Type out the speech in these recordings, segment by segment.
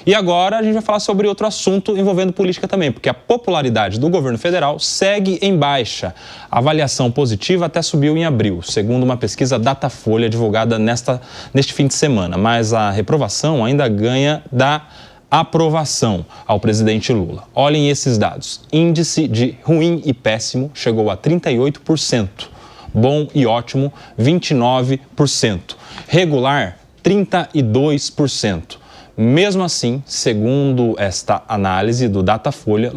E agora a gente vai falar sobre outro assunto envolvendo política também, porque a popularidade do governo federal segue em baixa. A avaliação positiva até subiu em abril, segundo uma pesquisa Datafolha divulgada neste fim de semana, mas a reprovação ainda ganha da aprovação ao presidente Lula. Olhem esses dados. Índice de ruim e péssimo chegou a 38%. Bom e ótimo, 29%. Regular, 32%. Mesmo assim, segundo esta análise do Datafolha,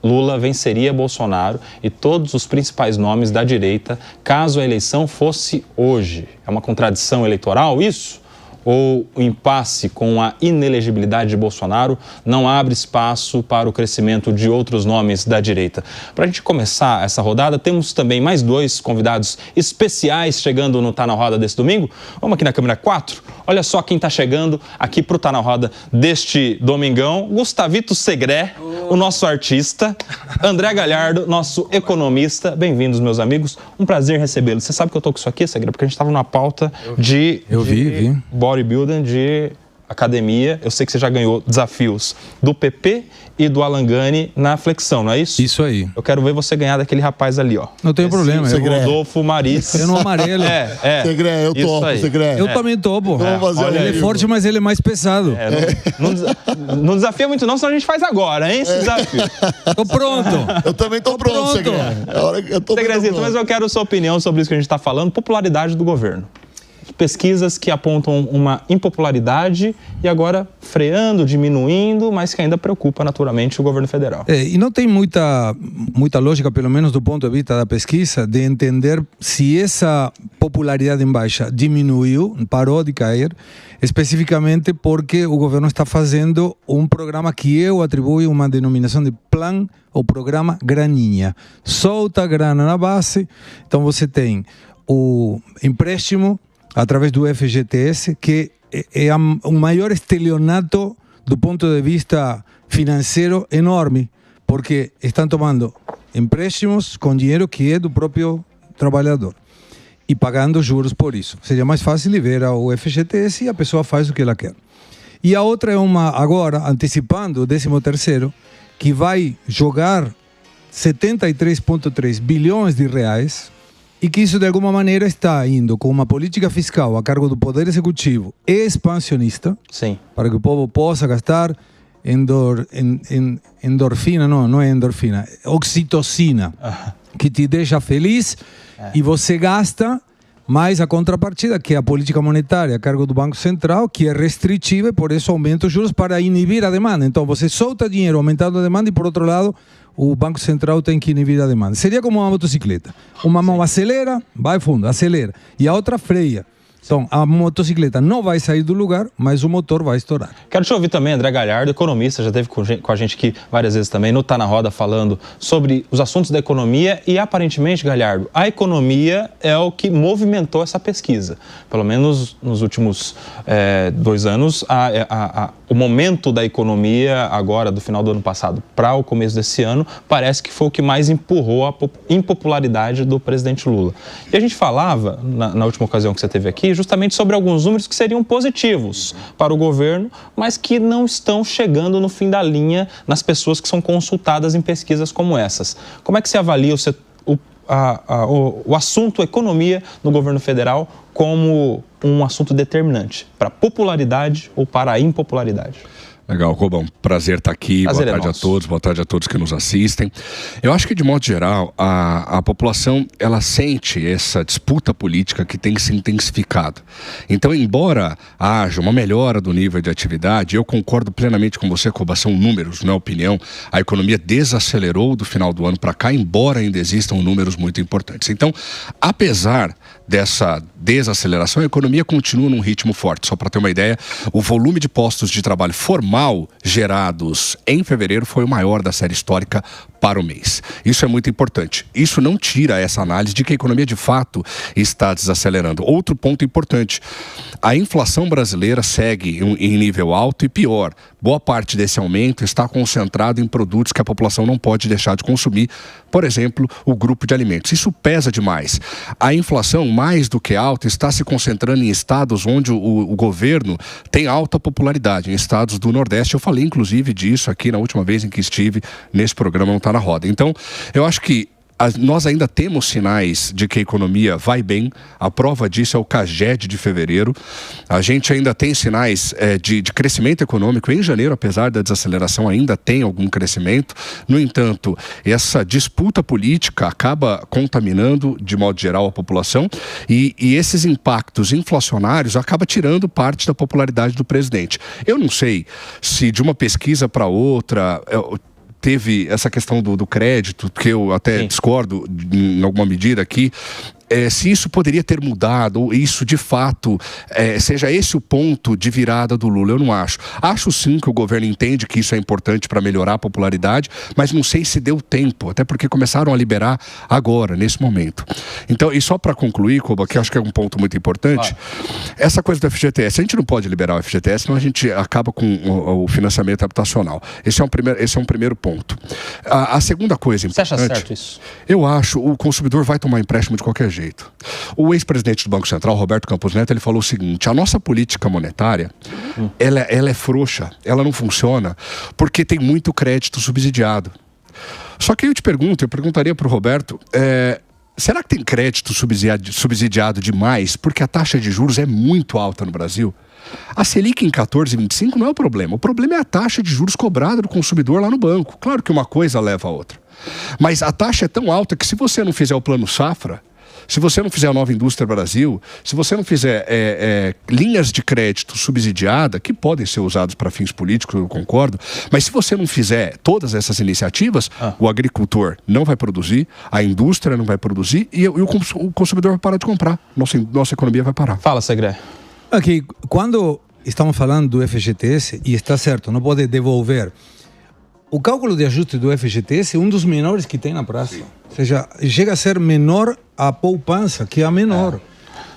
Lula venceria Bolsonaro e todos os principais nomes da direita, caso a eleição fosse hoje. É uma contradição eleitoral isso? Ou o impasse com a inelegibilidade de Bolsonaro não abre espaço para o crescimento de outros nomes da direita? Para a gente começar essa rodada, temos também mais 2 convidados especiais chegando no Tá na Roda desse domingo. Vamos aqui na câmera 4. Olha só quem está chegando aqui para o Tá na Roda deste domingão. Gustavito Segré, o nosso artista. André Galhardo, nosso economista. Bem-vindos, meus amigos. Um prazer recebê-los. Você sabe que eu tô com isso aqui, Segré? Porque a gente estava numa pauta de bodybuilding, de academia. Eu sei que você já ganhou desafios do PP e do Alangani na flexão, não é isso? Isso aí. Eu quero ver você ganhar daquele rapaz ali, ó. Não tem problema. Rodolfo Maris. Eu no amarelo. Segré, eu topo, Segré. Eu também topo. Ele é forte, mas ele é mais pesado. Não desafia muito não, senão a gente faz agora, hein, esse desafio. Tô pronto. Eu também tô pronto, Segré. Segredito, mas eu quero a sua opinião sobre isso que a gente está falando, popularidade do governo. Pesquisas que apontam uma impopularidade e agora freando, diminuindo, mas que ainda preocupa naturalmente o governo federal. E não tem muita lógica, pelo menos do ponto de vista da pesquisa, de entender se essa popularidade em baixa diminuiu, parou de cair, especificamente porque o governo está fazendo um programa que eu atribuo uma denominação de plano ou programa graninha. Solta grana na base, então você tem o empréstimo através do FGTS, que é o maior estelionato do ponto de vista financeiro enorme, porque estão tomando empréstimos com dinheiro que é do próprio trabalhador e pagando juros por isso. Seria mais fácil liberar o FGTS e a pessoa faz o que ela quer. E a outra é agora, antecipando o 13º, que vai jogar 73,3 bilhões de reais, e que isso de alguma maneira está indo com uma política fiscal a cargo do Poder Executivo expansionista. Sim. Para que o povo possa gastar endorfina, não é endorfina, oxitocina, que te deixa feliz e você gasta, mais a contrapartida, que é a política monetária a cargo do Banco Central, que é restritiva e por isso aumenta os juros para inibir a demanda. Então você solta dinheiro aumentando a demanda e por outro lado o Banco Central tem que inibir a demanda. Seria como uma motocicleta. Uma mão acelera, vai fundo, acelera. E a outra freia. Então, a motocicleta não vai sair do lugar, mas o motor vai estourar. Quero te ouvir também, André Galhardo, economista, já esteve com a gente aqui várias vezes também, no Tá na Roda, falando sobre os assuntos da economia e, aparentemente, Galhardo, a economia é o que movimentou essa pesquisa. Pelo menos nos últimos 2 anos, o momento da economia, agora, do final do ano passado para o começo desse ano, parece que foi o que mais empurrou a impopularidade do presidente Lula. E a gente falava, na última ocasião que você esteve aqui, justamente sobre alguns números que seriam positivos para o governo, mas que não estão chegando no fim da linha nas pessoas que são consultadas em pesquisas como essas. Como é que você avalia o assunto economia no governo federal como um assunto determinante para a popularidade ou para a impopularidade? Legal, Rubão. Prazer estar aqui. Boa tarde a todos, boa tarde a todos que nos assistem. Eu acho que, de modo geral, a população, ela sente essa disputa política que tem se intensificado. Então, embora haja uma melhora do nível de atividade, eu concordo plenamente com você, Rubão, são números, não é opinião. A economia desacelerou do final do ano para cá, embora ainda existam números muito importantes. Então, apesar dessa desaceleração, a economia continua num ritmo forte. Só para ter uma ideia, o volume de postos de trabalho formal gerados em fevereiro foi o maior da série histórica para o mês. Isso é muito importante. Isso não tira essa análise de que a economia de fato está desacelerando. Outro ponto importante, a inflação brasileira segue em nível alto e pior, boa parte desse aumento está concentrado em produtos que a população não pode deixar de consumir, por exemplo, o grupo de alimentos. Isso pesa demais. A inflação, mais do que alta, está se concentrando em estados onde o governo tem alta popularidade, em estados do Nordeste. Eu falei, inclusive, disso aqui na última vez em que estive nesse programa Não Tá na Roda. Então, eu acho que nós ainda temos sinais de que a economia vai bem. A prova disso é o CAGED de fevereiro. A gente ainda tem sinais de crescimento econômico. Em janeiro, apesar da desaceleração, ainda tem algum crescimento. No entanto, essa disputa política acaba contaminando, de modo geral, a população. E esses impactos inflacionários acabam tirando parte da popularidade do presidente. Eu não sei se de uma pesquisa para outra teve essa questão do crédito, que eu até discordo em alguma medida aqui, se isso poderia ter mudado, ou isso de fato seja esse o ponto de virada do Lula. Eu não acho. Acho sim que o governo entende que isso é importante para melhorar a popularidade, mas não sei se deu tempo, até porque começaram a liberar agora, nesse momento. Então, e só para concluir, Koba, que acho que é um ponto muito importante, essa coisa do FGTS, a gente não pode liberar o FGTS, senão a gente acaba com o financiamento habitacional. Esse é um primeiro ponto. A segunda coisa importante... Você acha certo isso? Eu acho, o consumidor vai tomar empréstimo de qualquer jeito. O ex-presidente do Banco Central, Roberto Campos Neto, ele falou o seguinte: a nossa política monetária, ela é frouxa, ela não funciona porque tem muito crédito subsidiado. Só que eu perguntaria para o Roberto, será que tem crédito subsidiado demais porque a taxa de juros é muito alta no Brasil? A Selic em 14,25 não é o problema é a taxa de juros cobrada do consumidor lá no banco. Claro que uma coisa leva a outra, mas a taxa é tão alta que se você não fizer o Plano Safra, se você não fizer a Nova Indústria Brasil, se você não fizer linhas de crédito subsidiada, que podem ser usadas para fins políticos, eu concordo, mas se você não fizer todas essas iniciativas, o agricultor não vai produzir, a indústria não vai produzir e o consumidor vai parar de comprar. Nossa economia vai parar. Fala, Segré. Aqui, quando estamos falando do FGTS, e está certo, não pode devolver, o cálculo de ajuste do FGTS é um dos menores que tem na praça. Sim. Ou seja, chega a ser menor a poupança, que é a menor.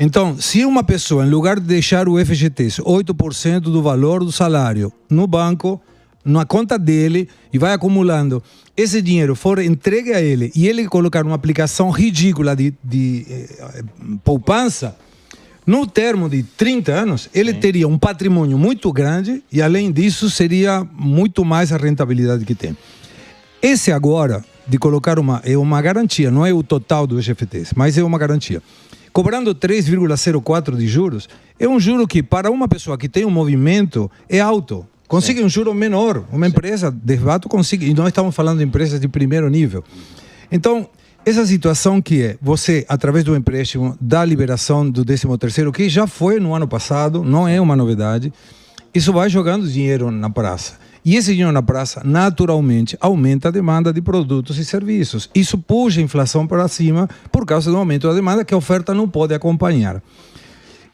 Então, se uma pessoa, em lugar de deixar o FGTS, 8% do valor do salário no banco, na conta dele, e vai acumulando, esse dinheiro for entregue a ele, e ele colocar uma aplicação ridícula de poupança, no termo de 30 anos, ele teria um patrimônio muito grande e, além disso, seria muito mais a rentabilidade que tem. Esse agora, de colocar é uma garantia, não é o total do FGTS, mas é uma garantia. Cobrando 3,04 de juros, é um juro que, para uma pessoa que tem um movimento, é alto. Consegue um juro menor. Uma empresa, de fato, consegue. E nós estamos falando de empresas de primeiro nível. Então, essa situação que é você, através do empréstimo, da liberação do 13º, que já foi no ano passado, não é uma novidade, isso vai jogando dinheiro na praça. E esse dinheiro na praça, naturalmente, aumenta a demanda de produtos e serviços. Isso puxa a inflação para cima por causa do aumento da demanda que a oferta não pode acompanhar.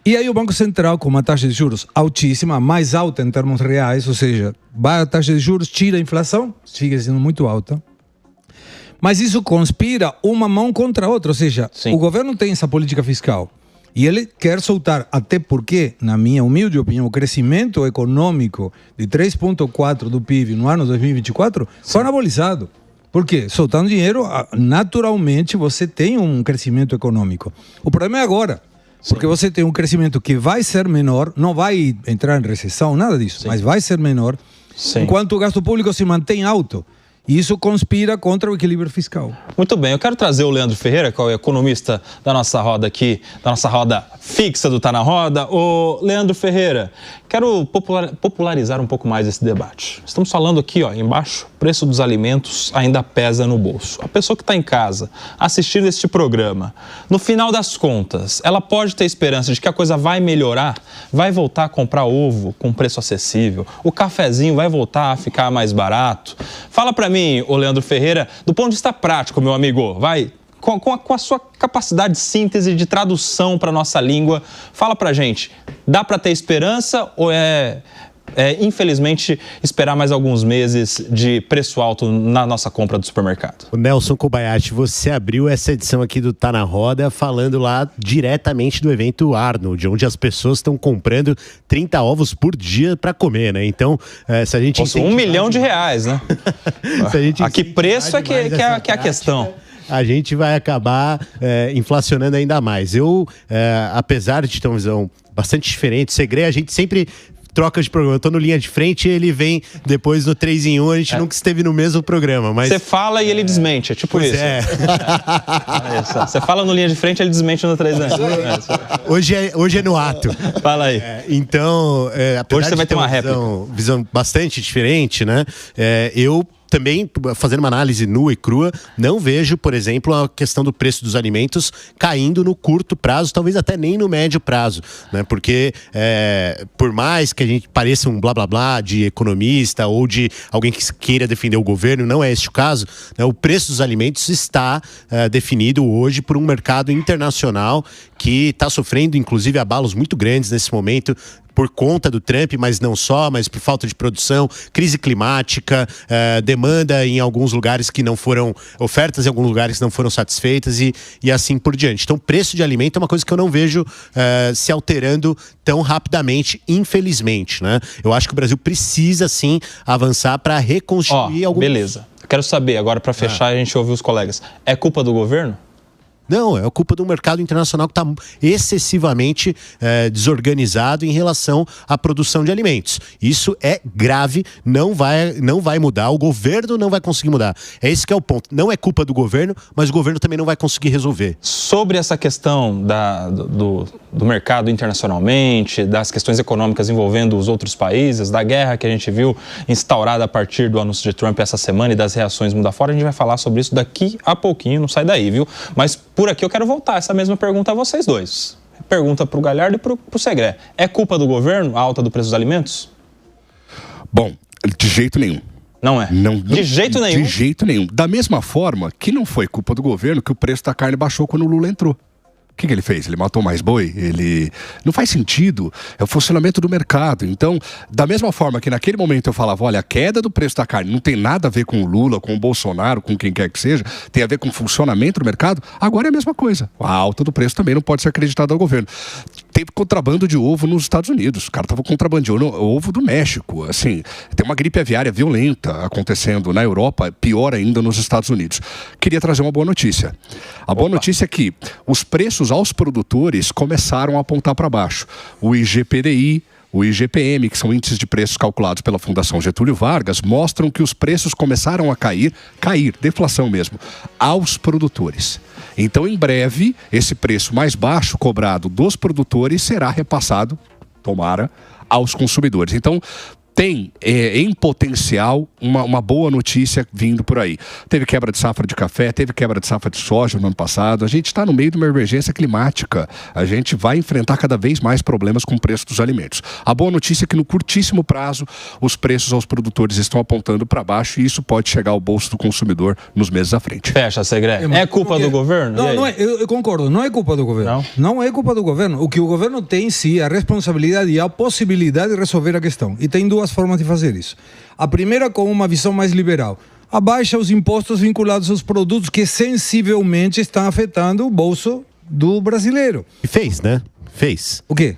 E aí o Banco Central, com uma taxa de juros altíssima, mais alta em termos reais, ou seja, vai a taxa de juros, tira a inflação, fica sendo muito alta. Mas isso conspira uma mão contra a outra, ou seja, o governo tem essa política fiscal e ele quer soltar, até porque, na minha humilde opinião, o crescimento econômico de 3,4% do PIB no ano 2024 foi anabolizado. Por quê? Soltando dinheiro, naturalmente você tem um crescimento econômico. O problema é agora, porque você tem um crescimento que vai ser menor, não vai entrar em recessão, nada disso, mas vai ser menor, enquanto o gasto público se mantém alto. E isso conspira contra o equilíbrio fiscal. Muito bem, eu quero trazer o Leandro Ferreira, que é o economista da nossa roda aqui, da nossa roda fixa do Tá na Roda. Ô, Leandro Ferreira, quero popularizar um pouco mais esse debate. Estamos falando aqui, ó, embaixo, o preço dos alimentos ainda pesa no bolso. A pessoa que está em casa assistindo este programa, no final das contas, ela pode ter esperança de que a coisa vai melhorar, vai voltar a comprar ovo com preço acessível, o cafezinho vai voltar a ficar mais barato. Fala para mim, ô Leandro Ferreira, do ponto de vista prático, meu amigo, vai, com a sua capacidade de síntese, de tradução para a nossa língua, fala pra gente, dá para ter esperança ou é infelizmente, esperar mais alguns meses de preço alto na nossa compra do supermercado. O Nelson Kobayashi, você abriu essa edição aqui do Tá na Roda falando lá diretamente do evento Arnold, onde as pessoas estão comprando 30 ovos por dia para comer, né? Então, se a gente... R$1 milhão, né? A que preço é que é a questão? A gente vai acabar inflacionando ainda mais. Apesar de ter uma visão bastante diferente, Segre, a gente sempre troca de programa. Eu tô no Linha de Frente e ele vem depois no 3 em 1, a gente nunca esteve no mesmo programa. Mas você fala e ele desmente, é tipo isso. Você fala no Linha de Frente, ele desmente no 3 em 1. Hoje é no ato. Fala aí. Então, hoje você vai ter uma visão bastante diferente, né? Eu também, fazendo uma análise nua e crua, não vejo, por exemplo, a questão do preço dos alimentos caindo no curto prazo, talvez até nem no médio prazo, né? Porque por mais que a gente pareça um blá blá blá de economista ou de alguém que queira defender o governo, não é este o caso, né? O preço dos alimentos está definido hoje por um mercado internacional que está sofrendo, inclusive, abalos muito grandes nesse momento, por conta do Trump, mas não só, mas por falta de produção, crise climática, demanda em alguns lugares que não foram, ofertas em alguns lugares que não foram satisfeitas e assim por diante. Então, preço de alimento é uma coisa que eu não vejo se alterando tão rapidamente, infelizmente, né? Eu acho que o Brasil precisa, sim, avançar para reconstruir alguns... Beleza. Eu quero saber, agora para fechar, a gente ouve os colegas. É culpa do governo? Não, é culpa do mercado internacional que está excessivamente desorganizado em relação à produção de alimentos. Isso é grave, não vai mudar, o governo não vai conseguir mudar. É esse que é o ponto. Não é culpa do governo, mas o governo também não vai conseguir resolver. Sobre essa questão do mercado internacionalmente, das questões econômicas envolvendo os outros países, da guerra que a gente viu instaurada a partir do anúncio de Trump essa semana e das reações mundo afora, a gente vai falar sobre isso daqui a pouquinho, não sai daí, viu? Mas por aqui eu quero voltar essa mesma pergunta a vocês dois. Pergunta para o Galhardo e para o Segre. É culpa do governo a alta do preço dos alimentos? Bom, de jeito nenhum. Não é? De jeito nenhum? De jeito nenhum. Da mesma forma que não foi culpa do governo que o preço da carne baixou quando o Lula entrou. O que ele fez? Ele matou mais boi? Não faz sentido. É o funcionamento do mercado. Então, da mesma forma que naquele momento eu falava, olha, a queda do preço da carne não tem nada a ver com o Lula, com o Bolsonaro, com quem quer que seja, tem a ver com o funcionamento do mercado, agora é a mesma coisa. A alta do preço também não pode ser acreditada ao governo. Teve contrabando de ovo nos Estados Unidos. O cara estava contrabandeando ovo do México. Assim, tem uma gripe aviária violenta acontecendo na Europa, pior ainda nos Estados Unidos. Queria trazer uma boa notícia. A boa notícia é que os preços aos produtores começaram a apontar para baixo. O IGPDI, o IGPM, que são índices de preços calculados pela Fundação Getúlio Vargas, mostram que os preços começaram a cair, deflação mesmo, aos produtores. Então, em breve, esse preço mais baixo cobrado dos produtores será repassado, tomara, aos consumidores. Então, tem em potencial uma boa notícia vindo por aí. Teve quebra de safra de café, teve quebra de safra de soja no ano passado. A gente está no meio de uma emergência climática. A gente vai enfrentar cada vez mais problemas com o preço dos alimentos. A boa notícia é que no curtíssimo prazo os preços aos produtores estão apontando para baixo e isso pode chegar ao bolso do consumidor nos meses à frente. Fecha, Segre. É culpa do governo? Não, eu concordo. Não é culpa do governo. Não é culpa do governo. O que o governo tem, sim, a responsabilidade e a possibilidade de resolver a questão. E tem duas formas de fazer isso. A primeira, com uma visão mais liberal. Abaixa os impostos vinculados aos produtos que sensivelmente estão afetando o bolso do brasileiro. E fez, né? Fez. O quê?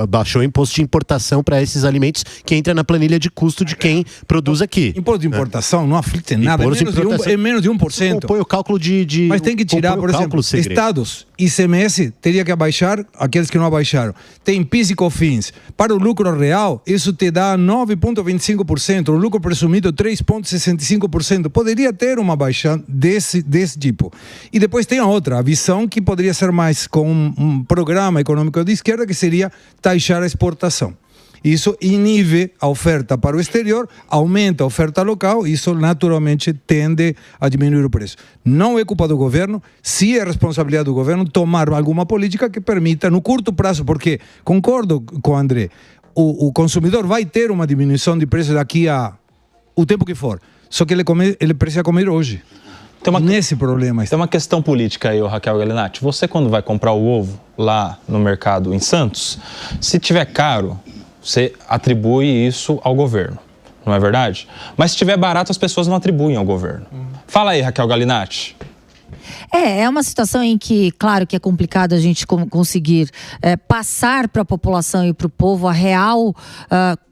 Baixou o imposto de importação para esses alimentos que entra na planilha de custo de quem produz aqui. Imposto de importação não aflige nada, é menos de 1%. Põe o cálculo de... Mas tem que tirar, por exemplo, estados, ICMS teria que abaixar, aqueles que não abaixaram. Tem PIS e COFINS. Para o lucro real, isso te dá 9,25%, o lucro presumido 3,65%. Poderia ter uma baixa desse tipo. E depois tem a outra, a visão que poderia ser mais com um programa econômico de esquerda, que seria taxar a exportação. Isso inibe a oferta para o exterior, aumenta a oferta local, isso naturalmente tende a diminuir o preço. Não é culpa do governo, sim é responsabilidade do governo tomar alguma política que permita, no curto prazo, porque, concordo com o André, o consumidor vai ter uma diminuição de preço daqui a o tempo que for, só que ele precisa comer hoje. Nesse problema. Tem uma questão política aí, Raquel Galinatti. Você, quando vai comprar o ovo lá no mercado em Santos, se tiver caro, você atribui isso ao governo, não é verdade? Mas se estiver barato, as pessoas não atribuem ao governo. Fala aí, Raquel Galinatti. É uma situação em que, claro que é complicado a gente conseguir passar para a população e para o povo a real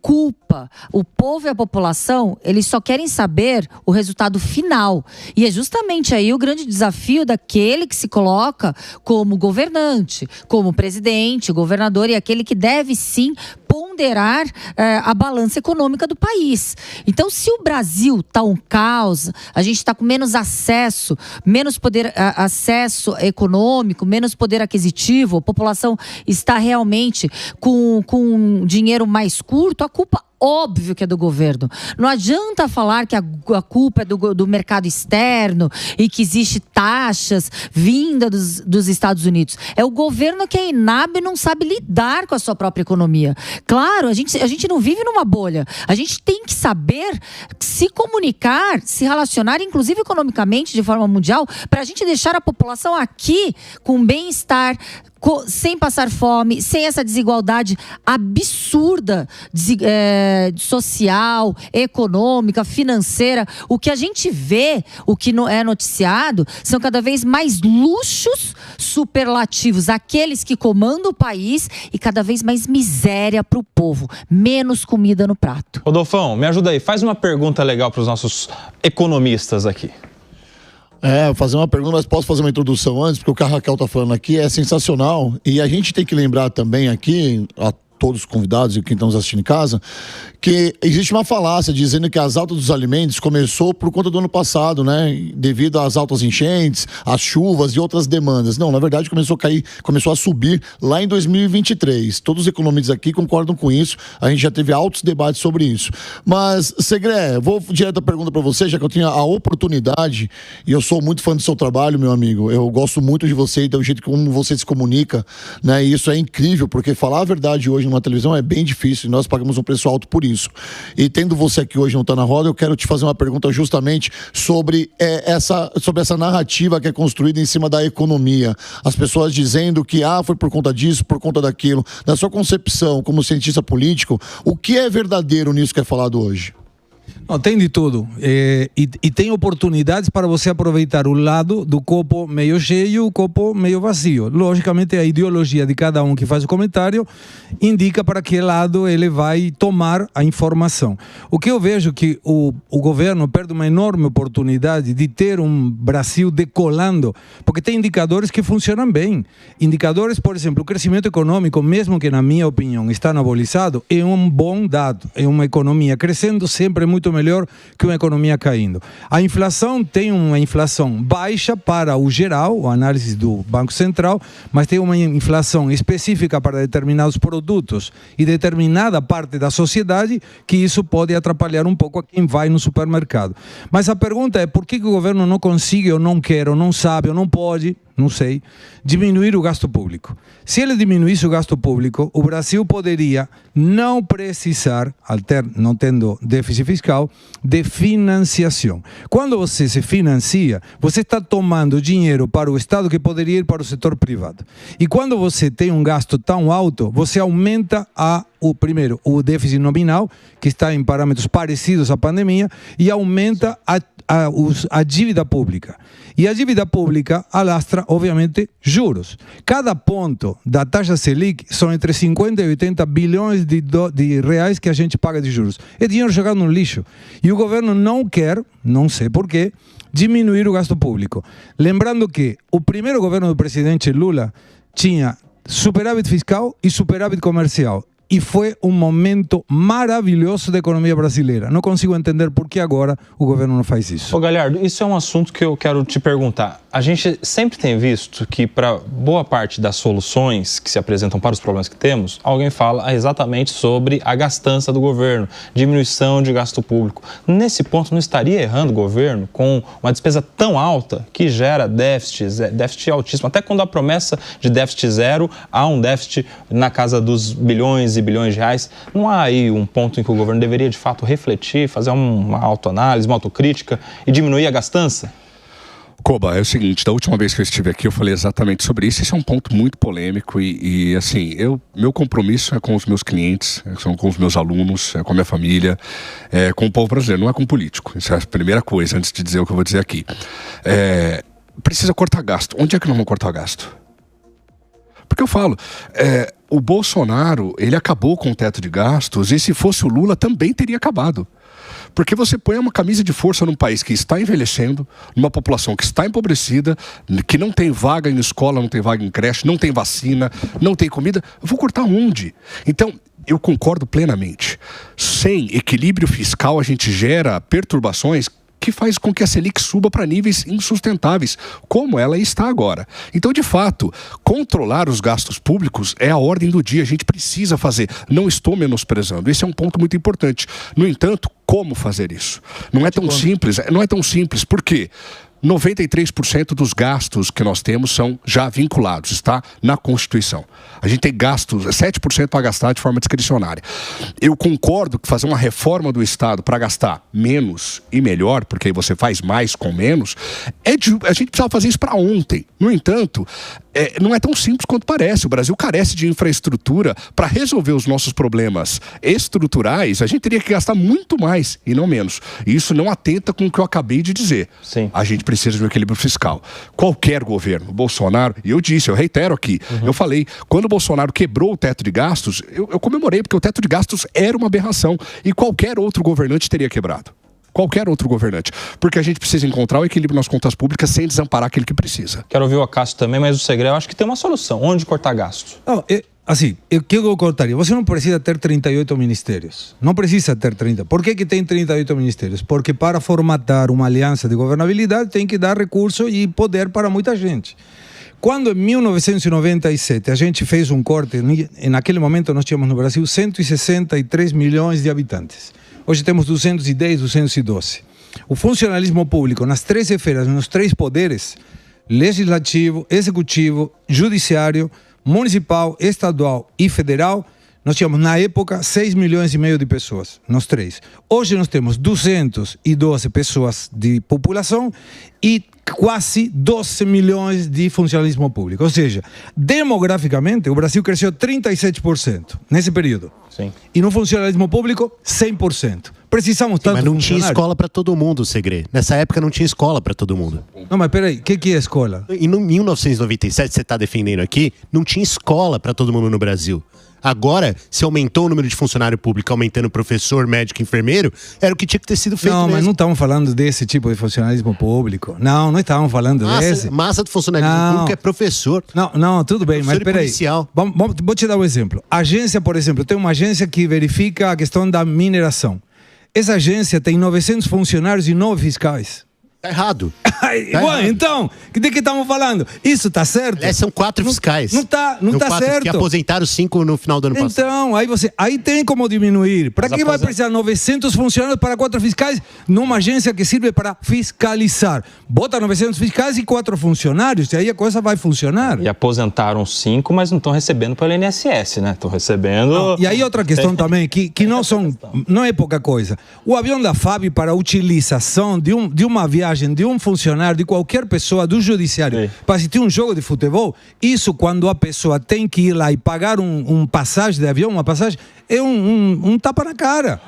culpa. O povo e a população, eles só querem saber o resultado final. E é justamente aí o grande desafio daquele que se coloca como governante, como presidente, governador e aquele que deve sim ponderar a balança econômica do país. Então, se o Brasil está um caos, a gente está com menos acesso econômico, menos poder aquisitivo, a população está realmente com dinheiro mais curto, a culpa óbvio que é do governo. Não adianta falar que a culpa é do mercado externo e que existe taxas vindas dos Estados Unidos. É o governo que é inábil e não sabe lidar com a sua própria economia. Claro, a gente não vive numa bolha. A gente tem que saber se comunicar, se relacionar, inclusive economicamente, de forma mundial, para a gente deixar a população aqui com bem-estar, sem passar fome, sem essa desigualdade absurda social, econômica, financeira. O que a gente vê, o que não é noticiado, são cada vez mais luxos superlativos, aqueles que comandam o país, e cada vez mais miséria para o povo, menos comida no prato. Rodolfão, me ajuda aí, faz uma pergunta legal para os nossos economistas aqui. Vou fazer uma pergunta, mas posso fazer uma introdução antes, porque o que a Raquel está falando aqui é sensacional. E a gente tem que lembrar também aqui, a todos os convidados e quem está nos assistindo em casa, que existe uma falácia dizendo que as altas dos alimentos começou por conta do ano passado, né? Devido às altas enchentes, às chuvas e outras demandas. Não, na verdade começou a subir lá em 2023. Todos os economistas aqui concordam com isso. A gente já teve altos debates sobre isso. Mas, Segré, vou direto a pergunta para você, já que eu tinha a oportunidade, e eu sou muito fã do seu trabalho, meu amigo. Eu gosto muito de você e do jeito como você se comunica, né? E isso é incrível, porque falar a verdade hoje numa televisão é bem difícil e nós pagamos um preço alto por isso. E tendo você aqui hoje não tá na roda, eu quero te fazer uma pergunta justamente sobre essa narrativa que é construída em cima da economia. As pessoas dizendo que foi por conta disso, por conta daquilo. Na sua concepção, como cientista político, o que é verdadeiro nisso que é falado hoje? Não, tem de tudo. E tem oportunidades para você aproveitar o lado do copo meio cheio e o copo meio vazio. Logicamente, a ideologia de cada um que faz o comentário indica para que lado ele vai tomar a informação. O que eu vejo que o governo perde uma enorme oportunidade de ter um Brasil decolando, porque tem indicadores que funcionam bem. Indicadores, por exemplo, o crescimento econômico, mesmo que na minha opinião está anabolizado, é um bom dado. É uma economia crescendo sempre muito melhor que uma economia caindo. A inflação tem uma inflação baixa para o geral, a análise do Banco Central, mas tem uma inflação específica para determinados produtos e determinada parte da sociedade que isso pode atrapalhar um pouco a quem vai no supermercado. Mas a pergunta é por que o governo não consegue ou não quer ou não sabe ou não pode, não sei, diminuir o gasto público. Se ele diminuísse o gasto público, o Brasil poderia não precisar, não tendo déficit fiscal, de financiação. Quando você se financia, você está tomando dinheiro para o Estado que poderia ir para o setor privado. E quando você tem um gasto tão alto, você aumenta primeiro, o déficit nominal, que está em parâmetros parecidos à pandemia, e aumenta a dívida pública. E a dívida pública alastra, obviamente, juros. Cada ponto da taxa Selic são entre 50 e 80 bilhões de reais que a gente paga de juros. É dinheiro jogado no lixo. E o governo não quer, não sei porquê, diminuir o gasto público. Lembrando que o primeiro governo do presidente Lula tinha superávit fiscal e superávit comercial. E foi um momento maravilhoso da economia brasileira. Não consigo entender por que agora o governo não faz isso. Ô Galhardo, isso é um assunto que eu quero te perguntar. A gente sempre tem visto que para boa parte das soluções que se apresentam para os problemas que temos, alguém fala exatamente sobre a gastança do governo, diminuição de gasto público. Nesse ponto, não estaria errando o governo com uma despesa tão alta que gera déficit altíssimo? Até quando a promessa de déficit zero, há um déficit na casa dos bilhões e bilhões de reais. Não há aí um ponto em que o governo deveria, de fato, refletir, fazer uma autoanálise, uma autocrítica e diminuir a gastança? Koba, é o seguinte, da última vez que eu estive aqui eu falei exatamente sobre isso. Esse é um ponto muito polêmico e assim, meu compromisso é com os meus clientes, são com os meus alunos, é com a minha família, é com o povo brasileiro, não é com o político. Isso é a primeira coisa, antes de dizer o que eu vou dizer aqui. Precisa cortar gasto. Onde é que nós vamos cortar gasto? Porque eu falo, o Bolsonaro, ele acabou com o teto de gastos e se fosse o Lula também teria acabado. Porque você põe uma camisa de força num país que está envelhecendo, numa população que está empobrecida, que não tem vaga em escola, não tem vaga em creche, não tem vacina, não tem comida. Eu vou cortar onde? Então, eu concordo plenamente. Sem equilíbrio fiscal, a gente gera perturbações que faz com que a Selic suba para níveis insustentáveis, como ela está agora. Então, de fato, controlar os gastos públicos é a ordem do dia. A gente precisa fazer. Não estou menosprezando. Esse é um ponto muito importante. No entanto, como fazer isso? Não é tão simples. Não é tão simples. Por quê? 93% dos gastos que nós temos são já vinculados, está na Constituição. A gente tem gastos, 7% para gastar de forma discricionária. Eu concordo que fazer uma reforma do Estado para gastar menos e melhor, porque aí você faz mais com menos, a gente precisava fazer isso para ontem. No entanto, não é tão simples quanto parece. O Brasil carece de infraestrutura para resolver os nossos problemas estruturais. A gente teria que gastar muito mais e não menos. E isso não atenta com o que eu acabei de dizer. Sim. A gente precisa de um equilíbrio fiscal. Qualquer governo, Bolsonaro, e eu reitero aqui, eu falei, quando o Bolsonaro quebrou o teto de gastos, eu comemorei, porque o teto de gastos era uma aberração e qualquer outro governante teria quebrado. Qualquer outro governante. Porque a gente precisa encontrar o equilíbrio nas contas públicas sem desamparar aquele que precisa. Quero ouvir o Acácio também, mas o segredo, eu acho que tem uma solução. Onde cortar gastos? Não, assim, o que eu cortaria? Você não precisa ter 38 ministérios. Não precisa ter 30. Por que tem 38 ministérios? Porque para formatar uma aliança de governabilidade tem que dar recurso e poder para muita gente. Quando em 1997 a gente fez um corte, naquele momento nós tínhamos no Brasil 163 milhões de habitantes. Hoje temos 210, 212. O funcionalismo público nas três esferas, nos três poderes, legislativo, executivo, judiciário, municipal, estadual e federal, nós tínhamos na época 6 milhões e meio de pessoas, nós três. Hoje nós temos 212 pessoas de população e quase 12 milhões de funcionalismo público. Ou seja, demograficamente o Brasil cresceu 37% nesse período. Sim. E no funcionalismo público, 100%. Precisamos tanto. Mas não tinha escola para todo mundo, Segre. Nessa época não tinha escola para todo mundo. Não, mas peraí, o que é escola? Em 1997, você está defendendo aqui, não tinha escola para todo mundo no Brasil. Agora, se aumentou o número de funcionário público, aumentando professor, médico, enfermeiro, era o que tinha que ter sido feito mesmo. Mas não estamos falando desse tipo de funcionalismo público. Não estamos falando desse. Massa do funcionalismo público é professor. Não, tudo bem, mas peraí. Vou te dar um exemplo. Agência, por exemplo, tem uma agência que verifica a questão da mineração. Essa agência tem 900 funcionários e 9 fiscais. Tá errado. Então, de que estamos falando? Isso está certo? São 4 fiscais. Não tá certo. Que aposentaram 5 no final do ano passado. Então, aí tem como diminuir. Para que vai precisar 900 funcionários para 4 fiscais numa agência que sirve para fiscalizar? Bota 900 fiscais e 4 funcionários e aí a coisa vai funcionar. E aposentaram 5, mas não estão recebendo pelo INSS, né? Estão recebendo... E aí outra questão também, que não é pouca coisa. O avião da FAB para utilização de uma viagem de um funcionário, de qualquer pessoa do judiciário, para assistir um jogo de futebol, isso quando a pessoa tem que ir lá e pagar um passagem de avião, uma passagem, é um tapa na cara.